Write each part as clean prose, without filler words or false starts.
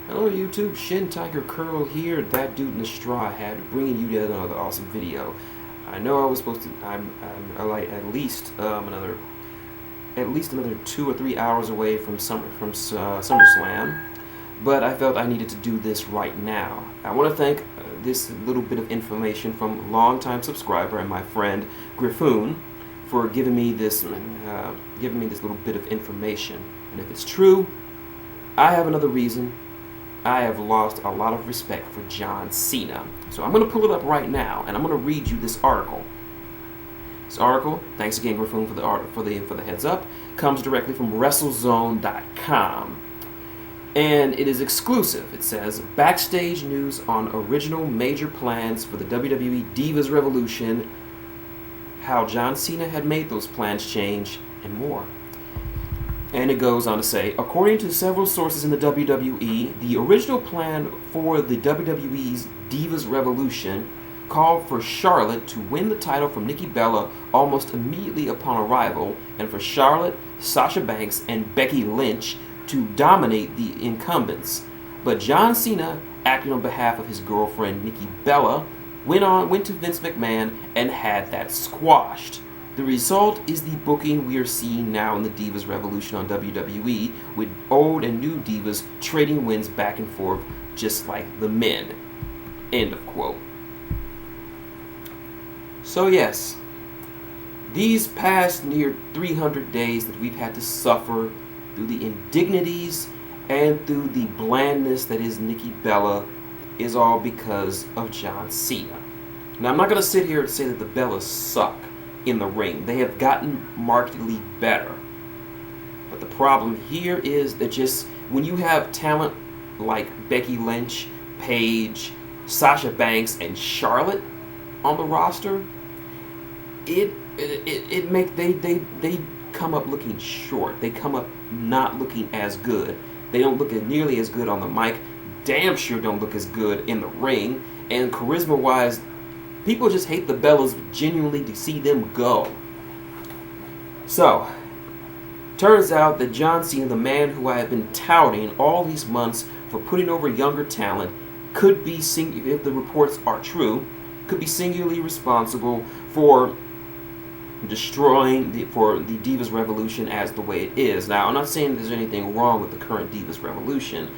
Hello YouTube, shintigercurl here, that dude in the straw hat, bringing you yet another awesome video. I know I was supposed to, I'm like at least another 2 or 3 hours away from SummerSlam, but I felt I needed to do this right now. I want to thank this little bit of information from longtime subscriber and my friend Griffoon for giving me this little bit of information. And if it's true, I have another reason. I have lost a lot of respect for John Cena. So I'm going to pull it up right now, and I'm going to read you this article. This article, thanks again Griffoon for the heads up, comes directly from WrestleZone.com. And it is exclusive. It says, backstage news on original major plans for the WWE Divas Revolution, how John Cena had made those plans change, and more. And it goes on to say, according to several sources in the WWE, the original plan for the WWE's Divas Revolution called for Charlotte to win the title from Nikki Bella almost immediately upon arrival, and for Charlotte, Sasha Banks, and Becky Lynch to dominate the incumbents. But John Cena, acting on behalf of his girlfriend Nikki Bella, went to Vince McMahon and had that squashed. The result is the booking we are seeing now in the Divas Revolution on WWE, with old and new divas trading wins back and forth just like the men. End of quote. So yes, these past near 300 days that we've had to suffer through the indignities and through the blandness that is Nikki Bella is all because of John Cena. Now I'm not going to sit here and say that the Bellas suck in the ring. They have gotten markedly better. But the problem here is that just when you have talent like Becky Lynch, Paige, Sasha Banks, and Charlotte on the roster, they come up looking short. They come up not looking as good. They don't look nearly as good on the mic. Damn sure don't look as good in the ring. And charisma-wise, people just hate the Bellas genuinely to see them go. So, turns out that John Cena, the man who I have been touting all these months for putting over younger talent, could be, if the reports are true, could be singularly responsible for destroying the Divas Revolution as the way it is. Now, I'm not saying there's anything wrong with the current Divas Revolution.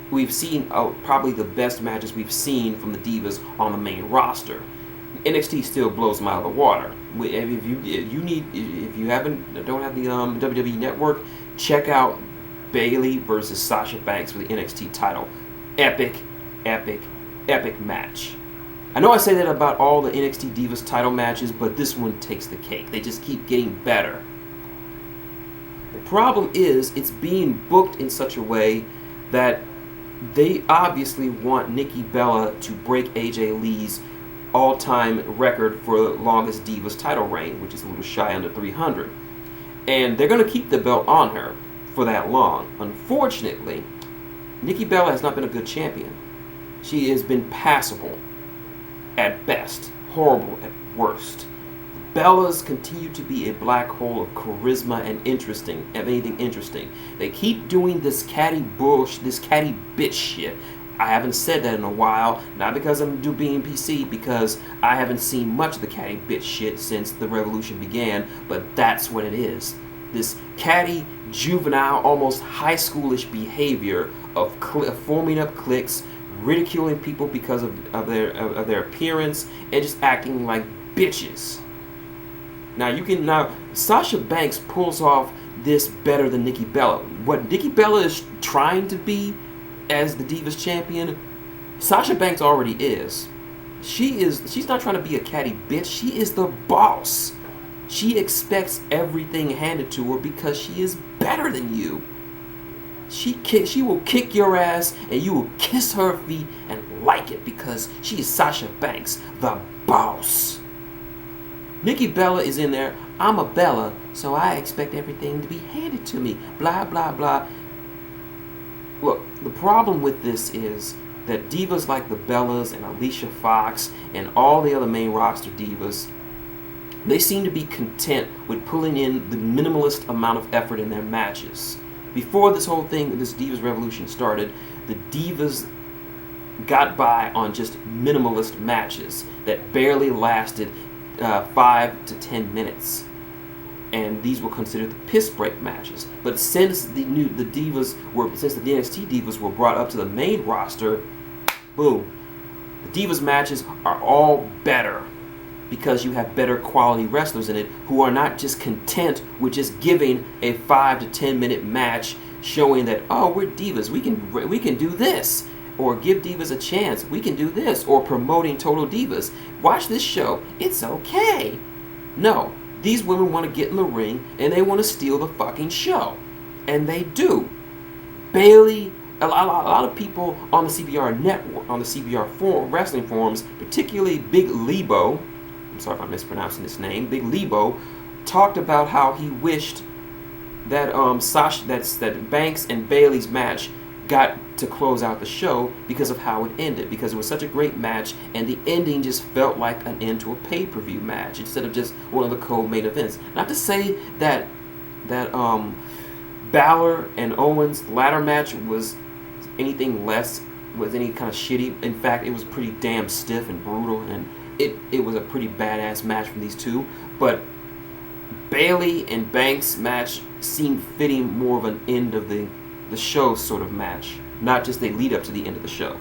We've seen probably the best matches we've seen from the Divas on the main roster. NXT still blows them out of the water. If you don't have the WWE Network, check out Bayley versus Sasha Banks for the NXT title. Epic, epic, epic match. I know I say that about all the NXT Divas title matches, but this one takes the cake. They just keep getting better. The problem is it's being booked in such a way that they obviously want Nikki Bella to break AJ Lee's all-time record for the longest Divas title reign, which is a little shy under 300. And they're going to keep the belt on her for that long. Unfortunately, Nikki Bella has not been a good champion. She has been passable at best, horrible at worst. The Bellas continue to be a black hole of charisma and anything interesting. They keep doing this catty bitch shit. I haven't said that in a while, not because I'm being PC, because I haven't seen much of the catty bitch shit since the revolution began, but that's what it is. This catty, juvenile, almost high schoolish behavior of forming up cliques, ridiculing people because of their appearance, and just acting like bitches. Now Sasha Banks pulls off this better than Nikki Bella. What Nikki Bella is trying to be as the Divas champion, Sasha Banks already is. She's not trying to be a catty bitch. She is the boss. She expects everything handed to her because she is better than you. She will kick your ass and you will kiss her feet and like it because she is Sasha Banks, the boss. Nikki Bella is in there. I'm a Bella, so I expect everything to be handed to me. Blah, blah, blah. Look, the problem with this is that divas like the Bellas and Alicia Fox and all the other main roster divas, they seem to be content with pulling in the minimalist amount of effort in their matches. Before this whole thing, this Divas Revolution started, the Divas got by on just minimalist matches that barely lasted 5 to 10 minutes. And these were considered the piss break matches. But since the NXT Divas were brought up to the main roster, boom, the Divas matches are all better because you have better quality wrestlers in it who are not just content with just giving a 5 to 10 minute match showing that, oh, we're Divas, we can do this, or give Divas a chance, we can do this, or promoting Total Divas. Watch this show, it's okay. No, these women want to get in the ring and they want to steal the fucking show. And they do. Bayley, a lot of people on the CBR network, on the CBR wrestling forums, particularly Big Lebo, I'm sorry if I'm mispronouncing his name, Big Lebo, talked about how he wished that that Banks and Bayley's match got to close out the show because of how it ended, because it was such a great match and the ending just felt like an end to a pay-per-view match instead of just one of the co-main events. Not to say that Balor and Owens' ladder match was anything less, was any kind of shitty. In fact, it was pretty damn stiff and brutal, and it was a pretty badass match from these two. But Bayley and Banks' match seemed fitting more of an end of the show sort of match, not just they lead up to the end of the show.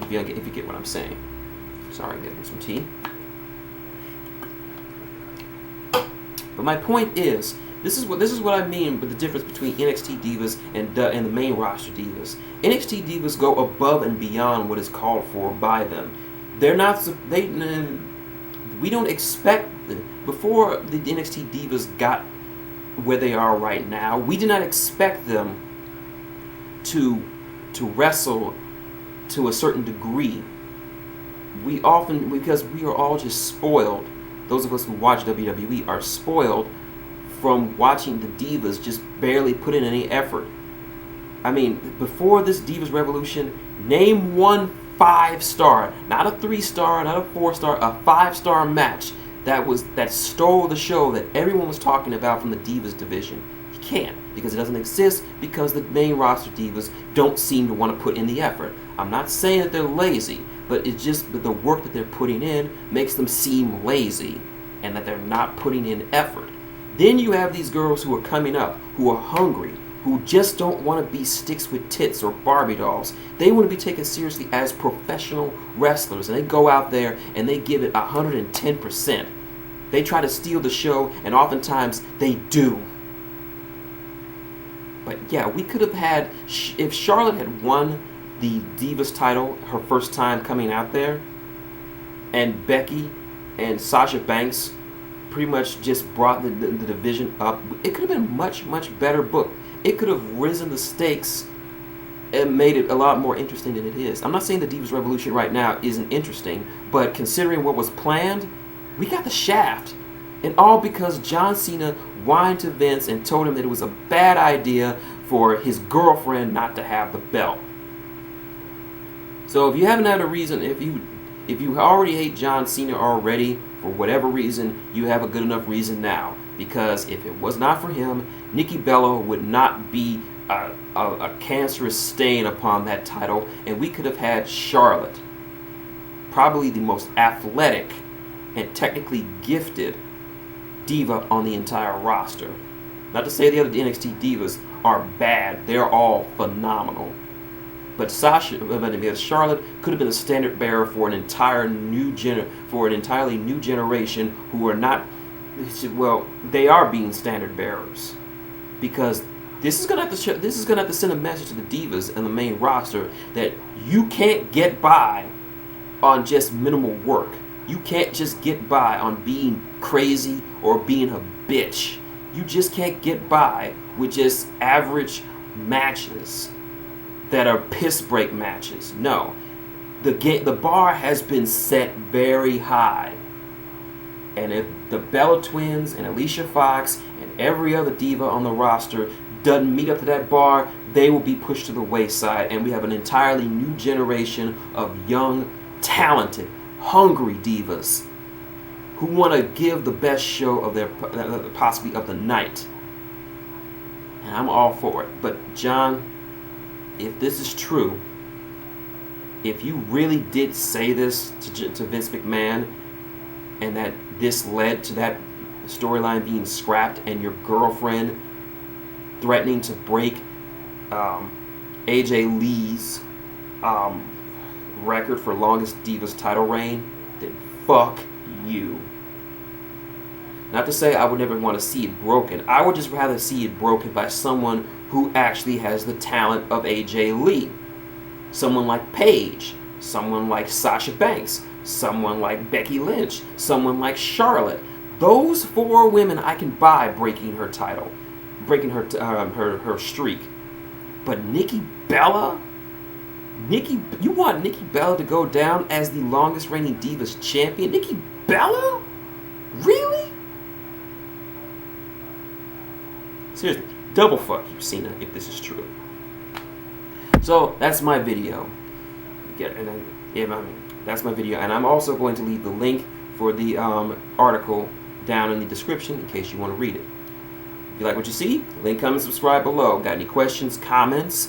If you get what I'm saying. Sorry, getting some tea. But my point is, this is what I mean with the difference between NXT Divas and the main roster Divas. NXT Divas go above and beyond what is called for by them. We don't expect, before the NXT Divas got where they are right now, we did not expect them to wrestle to a certain degree. We often, because we are all just spoiled, those of us who watch WWE are spoiled from watching the Divas just barely put in any effort. I mean, before this Divas Revolution, name one 5-star, not a 3-star, not a 4-star, a 5-star match that stole the show that everyone was talking about from the Divas division. You can't, because it doesn't exist, because the main roster Divas don't seem to want to put in the effort. I'm not saying that they're lazy, but it's just that the work that they're putting in makes them seem lazy, and that they're not putting in effort. Then you have these girls who are coming up, who are hungry, who just don't want to be sticks with tits or Barbie dolls. They want to be taken seriously as professional wrestlers, and they go out there and they give it 110%. They try to steal the show, and oftentimes they do. But yeah, we could have had, if Charlotte had won the Divas title her first time coming out there, and Becky and Sasha Banks pretty much just brought the division up, it could have been a much, much better book. It could have risen the stakes and made it a lot more interesting than it is. I'm not saying the Divas Revolution right now isn't interesting, but considering what was planned, we got the shaft. And all because John Cena whined to Vince and told him that it was a bad idea for his girlfriend not to have the belt. So if you haven't had a reason, if you already hate John Cena already, for whatever reason, you have a good enough reason now. Because if it was not for him, Nikki Bella would not be a cancerous stain upon that title, and we could have had Charlotte, probably the most athletic and technically gifted diva on the entire roster. Not to say the other NXT divas are bad, they're all phenomenal. But Charlotte could have been a standard bearer for an entirely new generation who are not. Well, they are being standard bearers, because this is gonna have to send a message to the divas and the main roster that you can't get by on just minimal work. You can't just get by on being crazy or being a bitch. You just can't get by with just average matches that are piss break matches. No, the bar has been set very high. And if the Bella Twins and Alicia Fox and every other diva on the roster doesn't meet up to that bar, they will be pushed to the wayside, and we have an entirely new generation of young, talented, hungry divas who want to give the best show of their possibly of the night. and I'm all for it. But John, if this is true, if you really did say this to Vince McMahon, and that this led to that storyline being scrapped, and your girlfriend threatening to break AJ Lee's record for longest Divas title reign, then fuck you. Not to say I would never want to see it broken. I would just rather see it broken by someone who actually has the talent of AJ Lee. Someone like Paige, someone like Sasha Banks, someone like Becky Lynch, someone like Charlotte. Those 4 women I can buy breaking her title, breaking her streak. But Nikki Bella? You want Nikki Bella to go down as the longest reigning Divas champion? Nikki Bella? Really? Seriously, double fuck you, Cena, if this is true. So that's my video. That's my video, and I'm also going to leave the link for the article down in the description in case you want to read it. If you like what you see, link, comment, subscribe below. Got any questions, comments,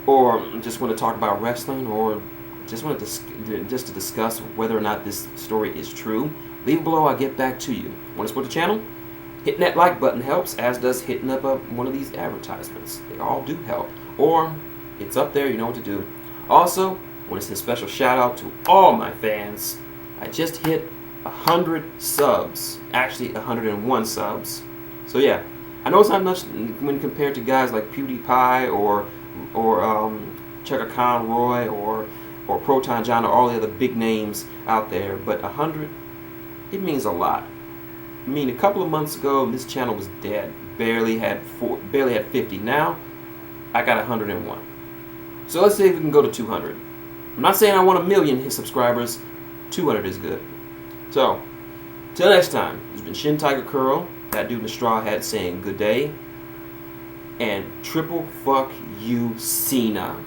or just want to talk about wrestling, or just want to discuss whether or not this story is true? Leave it below. I'll get back to you. Want to support the channel? Hitting that like button helps, as does hitting up one of these advertisements. They all do help. Or it's up there. You know what to do. Also, I want to send a special shout out to all my fans. I just hit 100 subs. Actually, 101 subs. So yeah, I know it's not much when compared to guys like PewDiePie or Chugga Conroy or Proton John or all the other big names out there, but 100, it means a lot. I mean, a couple of months ago, this channel was dead. Barely had 50. Now, I got 101. So let's see if we can go to 200. I'm not saying I want 1 million subscribers. 200 is good. So, till next time, it's been shintigercurl, that dude in the straw hat, saying good day, and triple fuck you, Cena.